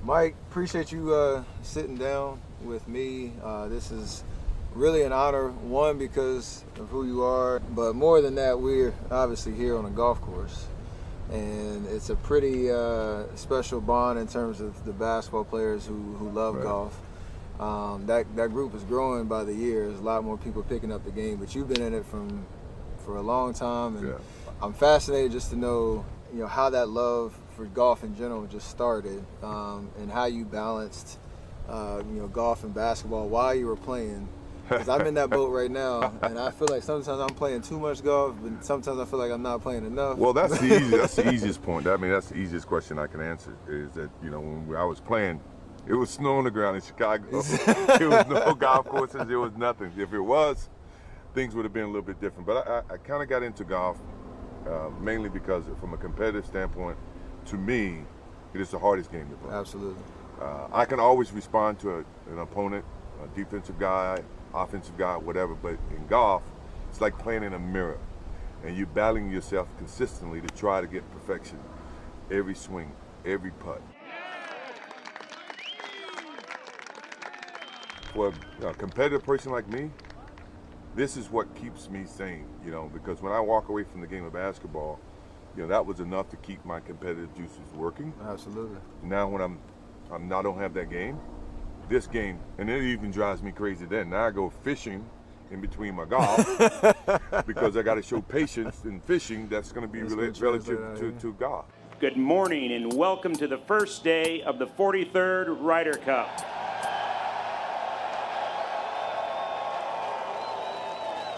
Mike, appreciate you sitting down with me. This is really an honor, one, because of who you are, but more than that, we're obviously here on a golf course. And it's a pretty special bond in terms of the basketball players who love golf. That group is growing by the years. A lot more people picking up the game, but you've been in it for a long time, and I'm fascinated just to know, how that love for golf in general just started, and how you balanced, golf and basketball while you were playing. Because I'm in that boat right now, and I feel like sometimes I'm playing too much golf, but sometimes I feel like I'm not playing enough. Well, that's the easiest point. I mean, that's the easiest question I can answer. Is that when I was playing, it was snow on the ground in Chicago. There was no golf courses. There was nothing. If it was, things would have been a little bit different. But I kind of got into golf mainly because, from a competitive standpoint, to me, it is the hardest game to play. Absolutely. I can always respond to an opponent, a defensive guy, offensive guy, whatever, but in golf, it's like playing in a mirror, and you're battling yourself consistently to try to get perfection every swing, every putt. For a competitive person like me, this is what keeps me sane, because when I walk away from the game of basketball, that was enough to keep my competitive juices working. Absolutely. Now when I don't have that game, this game, and it even drives me crazy then. Now I go fishing in between my golf because I got to show patience in fishing. That's going to be relative to golf. Good morning and welcome to the first day of the 43rd Ryder Cup.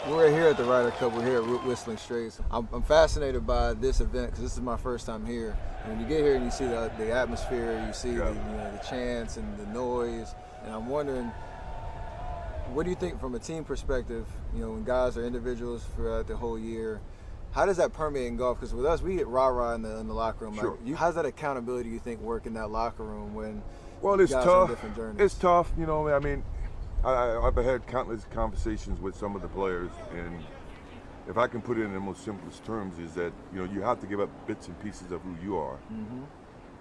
We're here at the Ryder Cup. We're here at Whistling Straits. I'm fascinated by this event because this is my first time here. And when you get here and you see the atmosphere, you see the chants and the noise, and I'm wondering, what do you think from a team perspective? When guys are individuals throughout the whole year, how does that permeate in golf? Because with us, we get rah-rah in the locker room. Sure. How's that accountability, you think, work in that locker room when it's guys tough. are on different journeys? It's tough. I mean, I've had countless conversations with some of the players, and if I can put it in the most simplest terms, is that you have to give up bits and pieces of who you are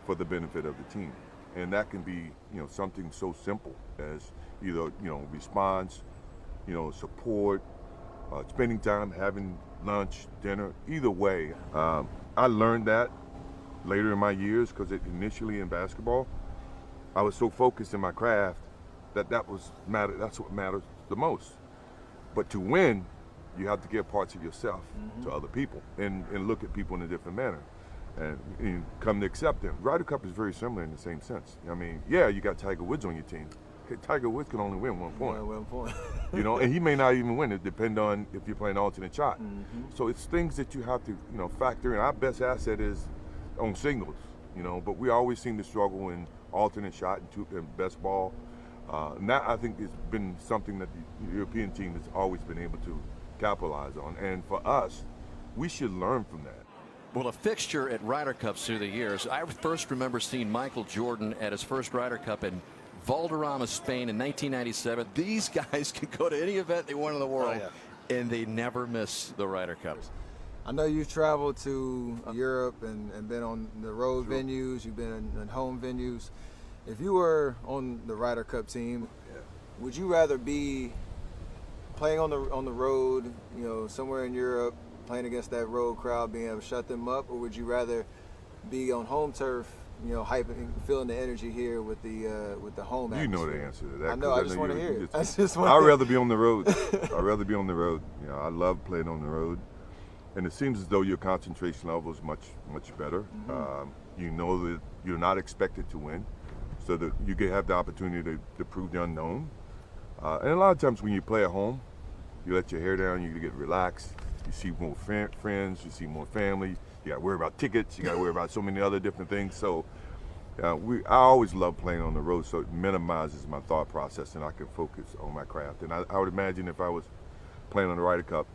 for the benefit of the team, and that can be something so simple as either response, support, spending time, having lunch, dinner. Either way, I learned that later in my years because initially in basketball, I was so focused in my craft that's what matters the most. But to win, you have to give parts of yourself to other people and look at people in a different manner and come to accept them. Ryder Cup is very similar in the same sense. I mean, you got Tiger Woods on your team. Tiger Woods can only win 1 point. Yeah, 1 point. And he may not even win. It depends on if you're playing alternate shot. So it's things that you have to factor in. Our best asset is on singles, but we always seem to struggle in alternate shot and best ball. And that, I think, has been something that the European team has always been able to capitalize on. And for us, we should learn from that. Well, a fixture at Ryder Cups through the years. I first remember seeing Michael Jordan at his first Ryder Cup in Valderrama, Spain in 1997. These guys can go to any event they want in the world, and they never miss the Ryder Cups. I know you've traveled to Europe and been on the road venues. You've been in home venues. If you were on the Ryder Cup team, would you rather be playing on the road, somewhere in Europe, playing against that road crowd, being able to shut them up, or would you rather be on home turf, hyping, feeling the energy here with the home atmosphere? You know the answer to that. I know. I just want to hear it. I'd rather be on the road. I'd rather be on the road. I love playing on the road, and it seems as though your concentration level is much better. You know that you're not expected to win, so that you have the opportunity to prove the unknown. And a lot of times when you play at home, you let your hair down, you get relaxed, you see more friends, you see more family, you gotta worry about tickets, you gotta worry about so many other different things. So I always love playing on the road, so it minimizes my thought process and I can focus on my craft. And I would imagine if I was playing on the Ryder Cup,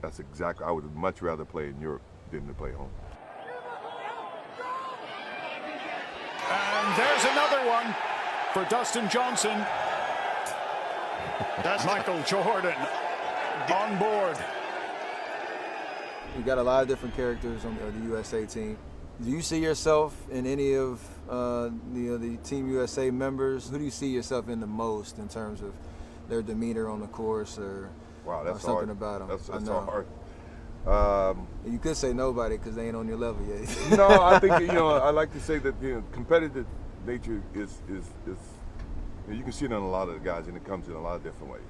I would much rather play in Europe than to play home. And there's another one for Dustin Johnson. That's Michael Jordan on board. You got a lot of different characters on the USA team. Do you see yourself in any of the Team USA members? Who do you see yourself in the most in terms of their demeanor on the course or, wow, that's something hard. about them? That's hard. You could say nobody because they ain't on your level yet. No, I think I like to say that competitive nature is you can see it in a lot of the guys, and it comes in a lot of different ways.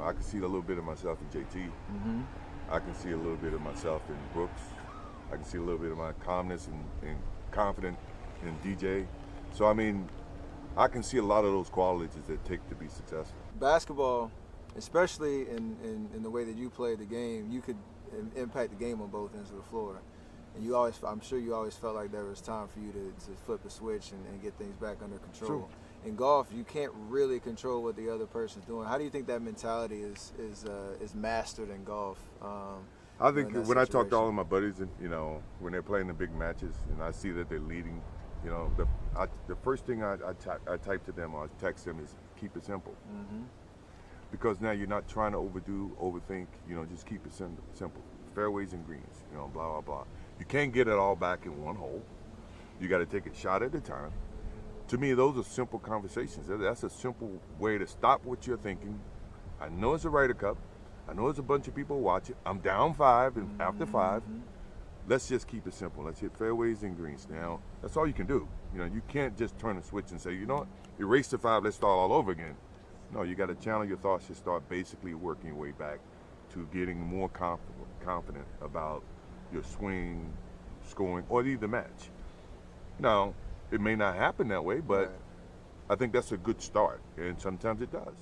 I can see a little bit of myself in JT. Mm-hmm. I can see a little bit of myself in Brooks. I can see a little bit of my calmness and confidence in DJ. So I mean, I can see a lot of those qualities that it take to be successful. Basketball, especially in the way that you play the game, you could impact the game on both ends of the floor. And I'm sure you always felt like there was time for you to flip a switch and get things back under control. True. In golf, you can't really control what the other person's doing. How do you think that mentality is mastered in golf? I think when I talk to all of my buddies, and when they're playing the big matches, and I see that they're leading, the first thing I type to them or I text them is keep it simple. Mm-hmm. Because now you're not trying to overthink. Just keep it simple. Fairways and greens. Blah blah blah. You can't get it all back in one hole. You got to take it shot at a time. To me, those are simple conversations. That's a simple way to stop what you're thinking. I know it's a Ryder Cup. I know there's a bunch of people watching. I'm down 5 and after 5. Let's just keep it simple. Let's hit fairways and greens. Now, that's all you can do. You can't just turn a switch and say, erase the 5, let's start all over again. No, you got to channel your thoughts to start basically working your way back to getting more confident about your swing, scoring, or the match. Now, it may not happen that way, but right. I think that's a good start, and sometimes it does.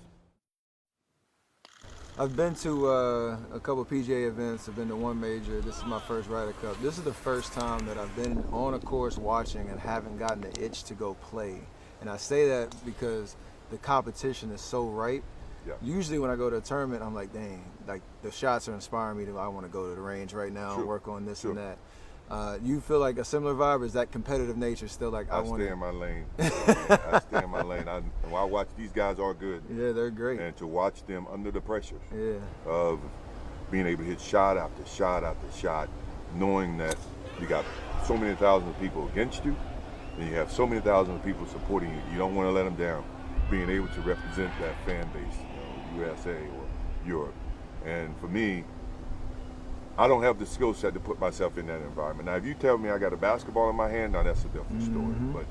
I've been to a couple PGA events. I've been to one major. This is my first Ryder Cup. This is the first time that I've been on a course watching and haven't gotten the itch to go play. And I say that because the competition is so ripe. Yeah. Usually when I go to a tournament, I'm like, dang, like the shots are inspiring me I want to go to the range right now and work on this and that. You feel like a similar vibe, or is that competitive nature still like I want to stay in my lane? I stay in my lane. I watch these guys are good. Yeah, they're great. And to watch them under the pressure of being able to hit shot after shot after shot, knowing that you got so many thousands of people against you, and you have so many thousands of people supporting you. You don't want to let them down. Being able to represent that fan base, USA or Europe, and for me, I don't have the skill set to put myself in that environment. Now, if you tell me I got a basketball in my hand, now that's a different story. But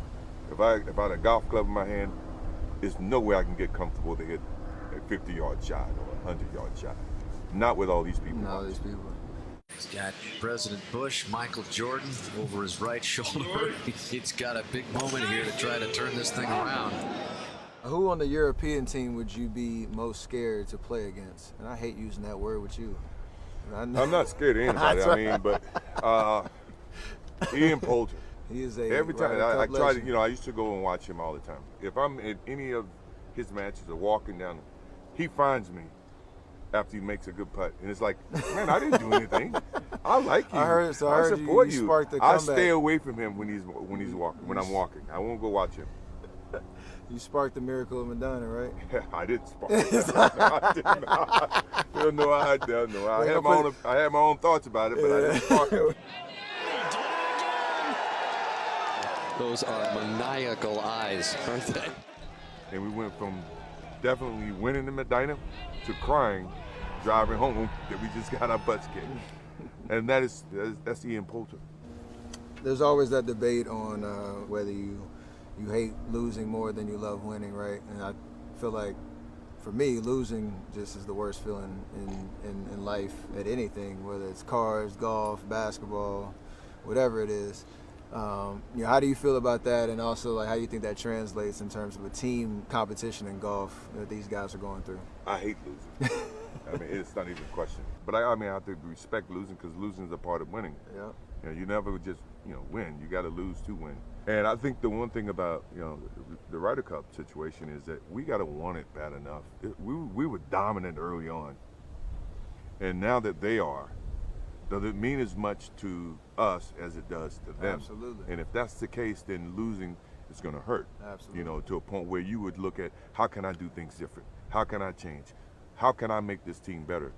if I had a golf club in my hand, there's no way I can get comfortable to hit a 50-yard shot or a 100-yard shot. Not with all these people. Not all these people. He's got President Bush, Michael Jordan over his right shoulder. He's got a big moment here to try to turn this thing around. Who on the European team would you be most scared to play against? And I hate using that word with you. I'm not scared of anybody. But Ian Poulter. He is a every time I try to, I used to go and watch him all the time. If I'm at any of his matches or walking down, he finds me after he makes a good putt, and it's like, man, I didn't do anything. I like you. I support you. I stay away from him when he's walking. When I'm walking, I won't go watch him. You sparked the miracle of Madonna, right? I didn't spark it. I did not. No, I don't know. I had my own thoughts about it, but I didn't spark it. Those are maniacal eyes, aren't they? And we went from definitely winning the Medina to crying, driving home that we just got our butts kicked. And that's Ian Poulter. There's always that debate on whether you hate losing more than you love winning, right? And I feel like, for me, losing just is the worst feeling in life at anything, whether it's cars, golf, basketball, whatever it is. How do you feel about that, and also like how do you think that translates in terms of a team competition in golf that these guys are going through? I hate losing. I mean, it's not even a question. But I have to respect losing, because losing is a part of winning. Yeah. You never just win. You got to lose to win. And I think the one thing about the Ryder Cup situation is that we got to want it bad enough. We were dominant early on, and now that they are, does it mean as much to us as it does to them? Absolutely. And if that's the case, then losing is going to hurt. Absolutely. To a point where you would look at, how can I do things different? How can I change? How can I make this team better?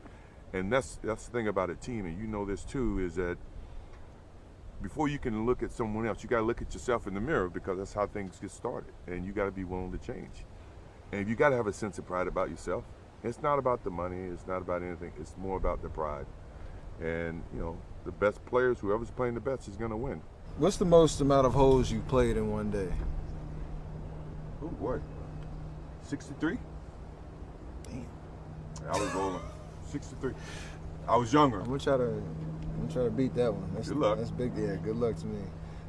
And that's the thing about a team, and you know this too, is that before you can look at someone else, you got to look at yourself in the mirror, because that's how things get started, and you got to be willing to change. And you got to have a sense of pride about yourself. It's not about the money. It's not about anything. It's more about the pride. And, you know, the best players, whoever's playing the best is going to win. What's the most amount of holes you played in one day? Ooh, what? 63? Damn. I was rolling. 63. I was younger. I'm gonna try to beat that one. Good luck. That's big. Yeah, good luck to me.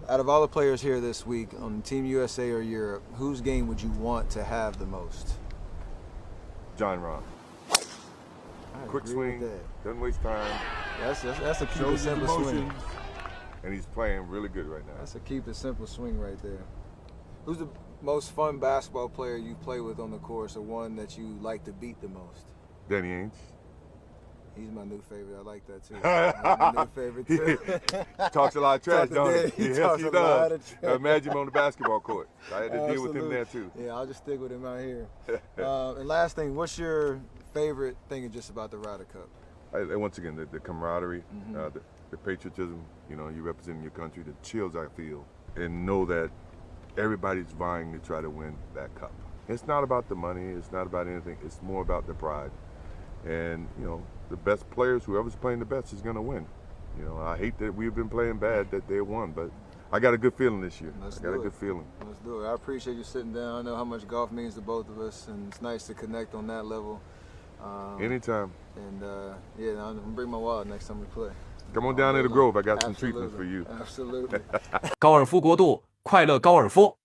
Out of all the players here this week on Team USA or Europe, whose game would you want to have the most? John Rahm. Quick swing, doesn't waste time. That's a keep it Shows his simple swing. emotions, and he's playing really good right now. That's a keep it simple swing right there. Who's the most fun basketball player you play with on the course, or one that you like to beat the most? Danny Ainge. He's my new favorite. I like that too. My new favorite too. Talks a lot of trash, don't he? He Yes, talks he a lot does. of trash. Imagine him on the basketball court. I had to deal with him Absolutely. there too. Yeah, I'll just stick with him out here. And last thing, what's your favorite thing just about the Ryder Cup? Once again, the camaraderie, the patriotism. You know, you representing your country. The chills I feel, and know that everybody's vying to try to win that cup. It's not about the money. It's not about anything. It's more about the pride. And, you know, the best players, whoever's playing the best is going to win. You know, I hate that we've been playing bad, that they won, but I got a good feeling this year. I got a good feeling. Let's do it. I appreciate you sitting down. I know how much golf means to both of us, and it's nice to connect on that level. Anytime. And, yeah, I'm going to bring my wallet next time we play. Come on down to the Grove. I got some Absolutely. treatments for you. Absolutely. 高尔夫国度，快乐高尔夫。